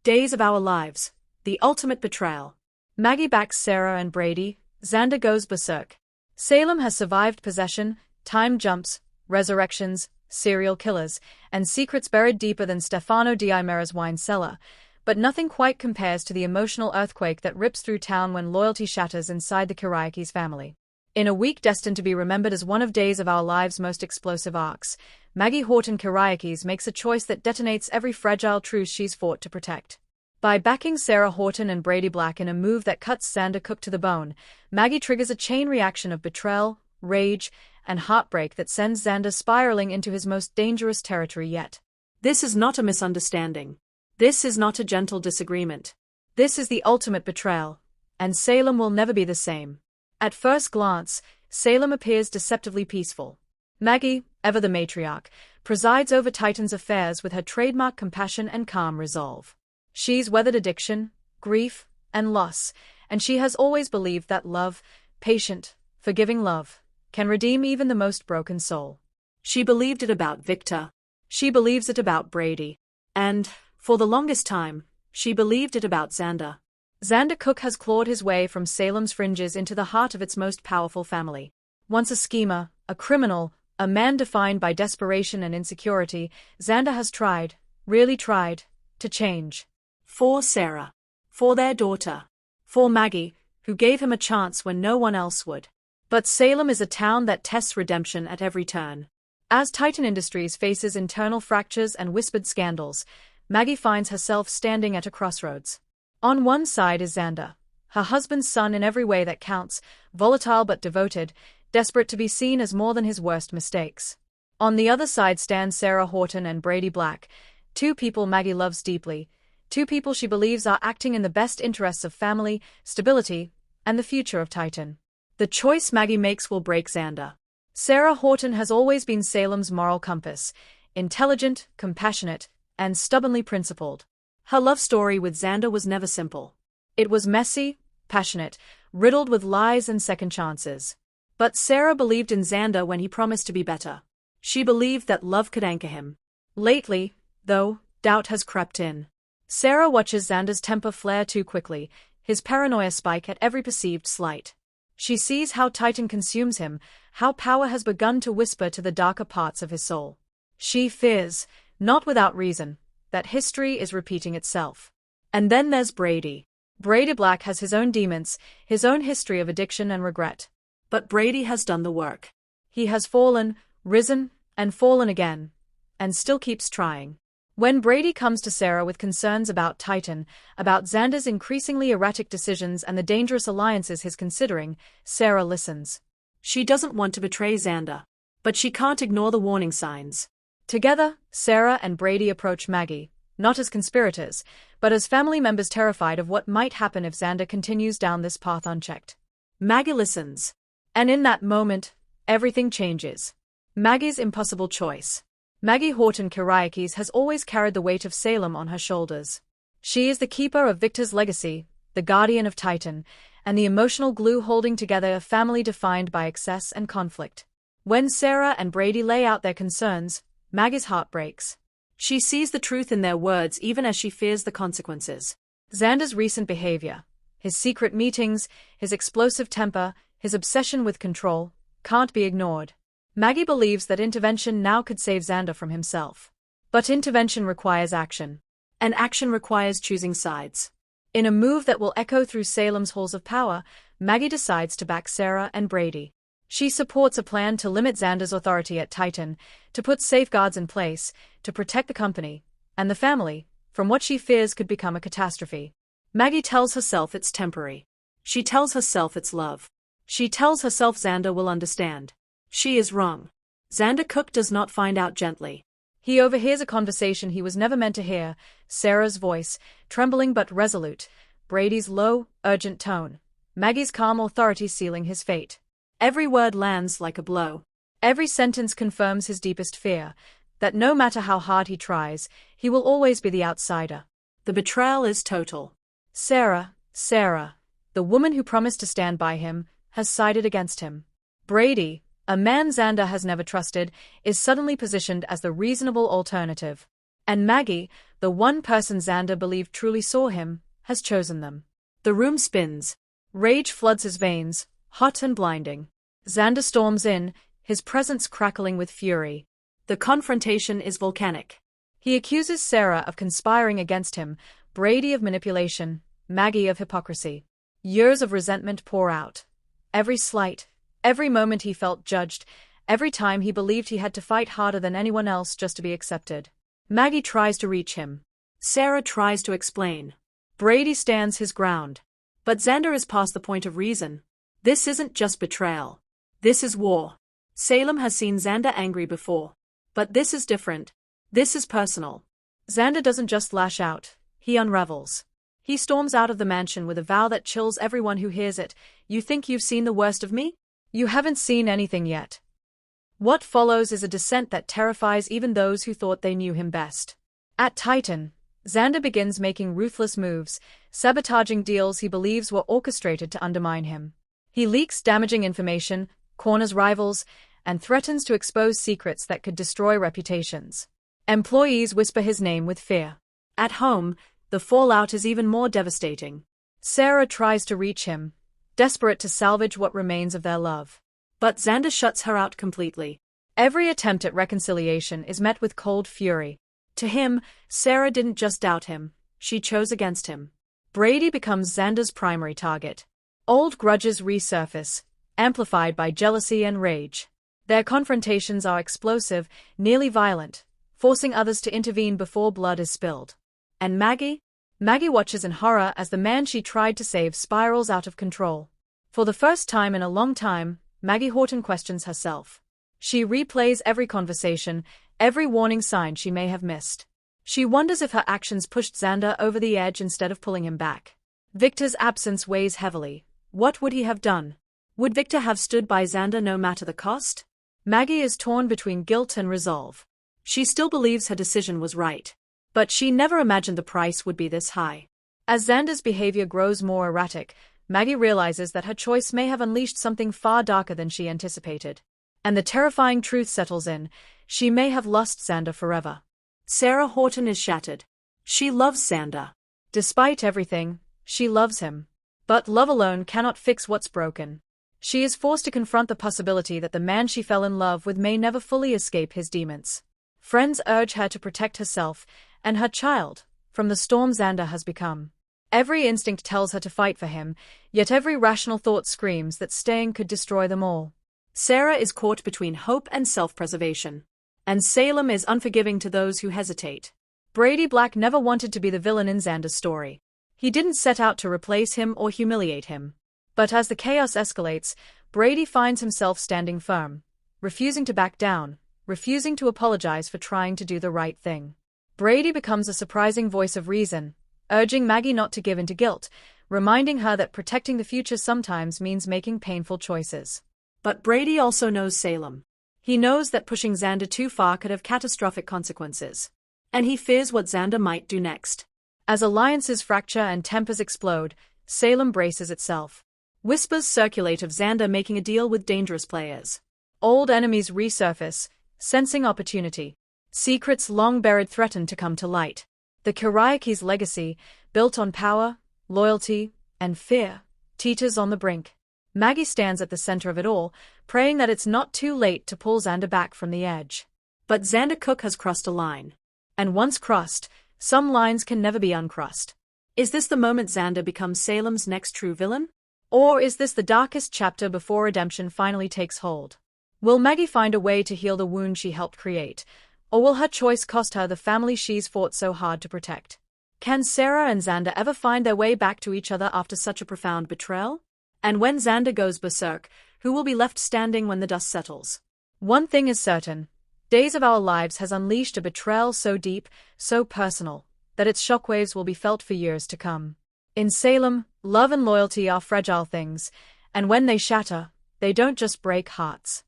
Days of Our Lives, the ultimate betrayal. Maggie backs Sarah and Brady, Xander goes berserk. Salem has survived possession, time jumps, resurrections, serial killers, and secrets buried deeper than Stefano di Imera's wine cellar, but nothing quite compares to the emotional earthquake that rips through town when loyalty shatters inside the Kyriakis family. In a week destined to be remembered as one of Days of Our Lives' most explosive arcs, Maggie Horton Kyriakis makes a choice that detonates every fragile truce she's fought to protect. By backing Sarah Horton and Brady Black in a move that cuts Xander Cook to the bone, Maggie triggers a chain reaction of betrayal, rage, and heartbreak that sends Xander spiraling into his most dangerous territory yet. This is not a misunderstanding. This is not a gentle disagreement. This is the ultimate betrayal, and Salem will never be the same. At first glance, Salem appears deceptively peaceful. Maggie, ever the matriarch, presides over Titan's affairs with her trademark compassion and calm resolve. She's weathered addiction, grief, and loss, and she has always believed that love, patient, forgiving love, can redeem even the most broken soul. She believed it about Victor. She believes it about Brady. And, for the longest time, she believed it about Xander. Xander Cook has clawed his way from Salem's fringes into the heart of its most powerful family. Once a schemer, a criminal, a man defined by desperation and insecurity, Xander has tried, really tried, to change. For Sarah. For their daughter. For Maggie, who gave him a chance when no one else would. But Salem is a town that tests redemption at every turn. As Titan Industries faces internal fractures and whispered scandals, Maggie finds herself standing at a crossroads. On one side is Xander, her husband's son in every way that counts, volatile but devoted, desperate to be seen as more than his worst mistakes. On the other side stand Sarah Horton and Brady Black, two people Maggie loves deeply, two people she believes are acting in the best interests of family, stability, and the future of Titan. The choice Maggie makes will break Xander. Sarah Horton has always been Salem's moral compass, intelligent, compassionate, and stubbornly principled. Her love story with Xander was never simple. It was messy, passionate, riddled with lies and second chances. But Sarah believed in Xander when he promised to be better. She believed that love could anchor him. Lately, though, doubt has crept in. Sarah watches Xander's temper flare too quickly, his paranoia spike at every perceived slight. She sees how Titan consumes him, how power has begun to whisper to the darker parts of his soul. She fears, not without reason, that history is repeating itself. And then there's Brady. Brady Black has his own demons, his own history of addiction and regret. But Brady has done the work. He has fallen, risen, and fallen again, and still keeps trying. When Brady comes to Sarah with concerns about Titan, about Xander's increasingly erratic decisions and the dangerous alliances he's considering, Sarah listens. She doesn't want to betray Xander, but she can't ignore the warning signs. Together, Sarah and Brady approach Maggie, not as conspirators, but as family members terrified of what might happen if Xander continues down this path unchecked. Maggie listens. And in that moment, everything changes. Maggie's impossible choice. Maggie Horton Kyriakis has always carried the weight of Salem on her shoulders. She is the keeper of Victor's legacy, the guardian of Titan, and the emotional glue holding together a family defined by excess and conflict. When Sarah and Brady lay out their concerns, Maggie's heart breaks. She sees the truth in their words even as she fears the consequences. Xander's recent behavior, his secret meetings, his explosive temper, his obsession with control, can't be ignored. Maggie believes that intervention now could save Xander from himself. But intervention requires action. And action requires choosing sides. In a move that will echo through Salem's halls of power, Maggie decides to back Sarah and Brady. She supports a plan to limit Xander's authority at Titan, to put safeguards in place, to protect the company, and the family, from what she fears could become a catastrophe. Maggie tells herself it's temporary. She tells herself it's love. She tells herself Xander will understand. She is wrong. Xander Cook does not find out gently. He overhears a conversation he was never meant to hear, Sarah's voice, trembling but resolute, Brady's low, urgent tone, Maggie's calm authority sealing his fate. Every word lands like a blow. Every sentence confirms his deepest fear, that no matter how hard he tries, he will always be the outsider. The betrayal is total. Sarah, the woman who promised to stand by him, has sided against him. Brady, a man Xander has never trusted, is suddenly positioned as the reasonable alternative. And Maggie, the one person Xander believed truly saw him, has chosen them. The room spins. Rage floods his veins, hot and blinding. Xander storms in, his presence crackling with fury. The confrontation is volcanic. He accuses Sarah of conspiring against him, Brady of manipulation, Maggie of hypocrisy. Years of resentment pour out. Every slight, every moment he felt judged, every time he believed he had to fight harder than anyone else just to be accepted. Maggie tries to reach him. Sarah tries to explain. Brady stands his ground. But Xander is past the point of reason. This isn't just betrayal. This is war. Salem has seen Xander angry before. But this is different. This is personal. Xander doesn't just lash out, he unravels. He storms out of the mansion with a vow that chills everyone who hears it. You think you've seen the worst of me? You haven't seen anything yet. What follows is a descent that terrifies even those who thought they knew him best. At Titan, Xander begins making ruthless moves, sabotaging deals he believes were orchestrated to undermine him. He leaks damaging information, corners rivals, and threatens to expose secrets that could destroy reputations. Employees whisper his name with fear. At home, the fallout is even more devastating. Sarah tries to reach him, desperate to salvage what remains of their love. But Xander shuts her out completely. Every attempt at reconciliation is met with cold fury. To him, Sarah didn't just doubt him, she chose against him. Brady becomes Xander's primary target. Old grudges resurface, amplified by jealousy and rage. Their confrontations are explosive, nearly violent, forcing others to intervene before blood is spilled. And Maggie? Maggie watches in horror as the man she tried to save spirals out of control. For the first time in a long time, Maggie Horton questions herself. She replays every conversation, every warning sign she may have missed. She wonders if her actions pushed Xander over the edge instead of pulling him back. Victor's absence weighs heavily. What would he have done? Would Victor have stood by Xander no matter the cost? Maggie is torn between guilt and resolve. She still believes her decision was right. But she never imagined the price would be this high. As Xander's behavior grows more erratic, Maggie realizes that her choice may have unleashed something far darker than she anticipated. And the terrifying truth settles in, she may have lost Xander forever. Sarah Horton is shattered. She loves Xander. Despite everything, she loves him. But love alone cannot fix what's broken. She is forced to confront the possibility that the man she fell in love with may never fully escape his demons. Friends urge her to protect herself and her child from the storm Xander has become. Every instinct tells her to fight for him, yet every rational thought screams that staying could destroy them all. Sarah is caught between hope and self-preservation. And Salem is unforgiving to those who hesitate. Brady Black never wanted to be the villain in Xander's story. He didn't set out to replace him or humiliate him. But as the chaos escalates, Brady finds himself standing firm, refusing to back down, refusing to apologize for trying to do the right thing. Brady becomes a surprising voice of reason, urging Maggie not to give in to guilt, reminding her that protecting the future sometimes means making painful choices. But Brady also knows Salem. He knows that pushing Xander too far could have catastrophic consequences. And he fears what Xander might do next. As alliances fracture and tempers explode, Salem braces itself. Whispers circulate of Xander making a deal with dangerous players. Old enemies resurface, sensing opportunity. Secrets long buried threaten to come to light. The Kyrieke's legacy, built on power, loyalty, and fear, teeters on the brink. Maggie stands at the center of it all, praying that it's not too late to pull Xander back from the edge. But Xander Cook has crossed a line. And once crossed, some lines can never be uncrossed. Is this the moment Xander becomes Salem's next true villain? Or is this the darkest chapter before redemption finally takes hold? Will Maggie find a way to heal the wound she helped create? Or will her choice cost her the family she's fought so hard to protect? Can Sarah and Xander ever find their way back to each other after such a profound betrayal? And when Xander goes berserk, who will be left standing when the dust settles? One thing is certain. Days of Our Lives has unleashed a betrayal so deep, so personal, that its shockwaves will be felt for years to come. In Salem, love and loyalty are fragile things, and when they shatter, they don't just break hearts.